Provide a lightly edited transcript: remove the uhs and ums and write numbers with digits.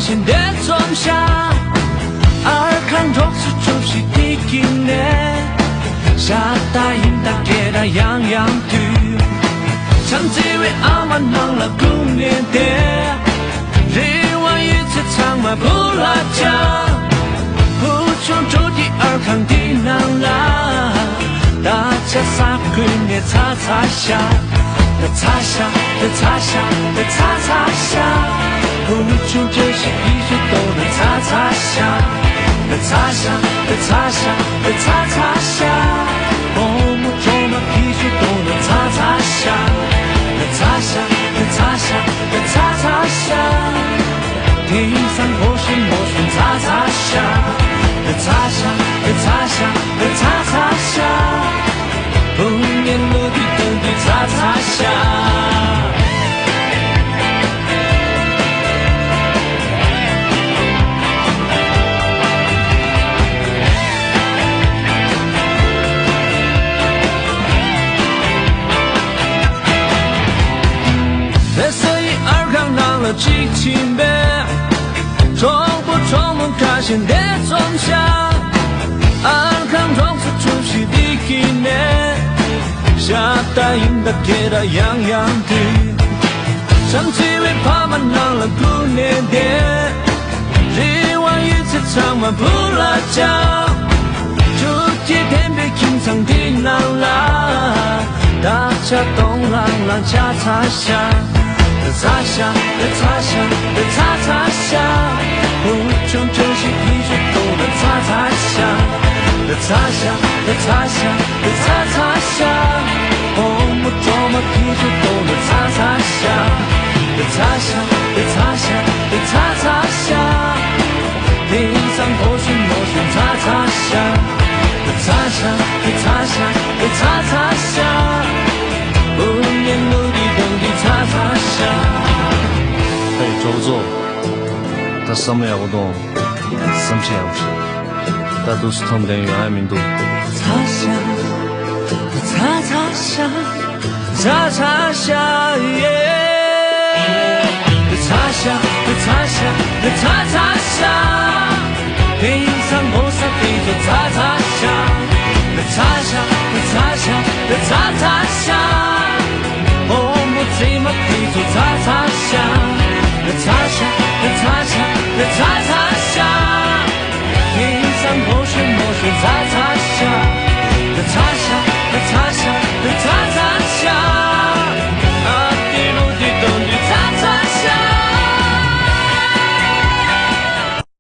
现的仲夏，尔康总是出席的今年，下大雨大给它样样的，长几位阿曼忙了姑娘的，日晚一次长马不拉家，不穷住的尔康的南啦，大家撒归你擦擦下。的擦下，的擦下，的擦擦下，不出这些艺术都能擦擦下，的擦下，的擦下，的擦擦下，我们中的艺术都能擦擦下，的擦下，的擦下，的擦擦下，天上或是魔术擦擦下，的擦下，的擦下，的擦擦下。不念落地等地擦擦下，这是一尔康当了几千遍，从不从梦开现的仲夏，尔康总是出席的一年。下大雨大给它样样的，长几位爬满浪了姑娘的，日晚一次长晚不拉家，出街天边轻唱的浪啦，大家东浪浪恰擦下，的擦下，的擦下，的擦擦下，不穷这些艺术都能擦擦下。的擦下，的擦下，的擦擦下，我们多么艺术都能擦擦下，的擦下，的擦下，的擦擦下，天上或是魔术擦擦下，的擦下，的擦下，的擦擦下，不念努力等地擦擦下。嘿，周座，他什么也不懂，什么也不行。大都是同等于爱民度。擦下，擦擦下，擦擦下，耶！擦下，擦下，擦擦下，天上菩萨地座擦擦下，擦下，擦下，擦擦下，我们怎么地座擦擦下，擦下，擦下，擦擦下。天上或是魔术在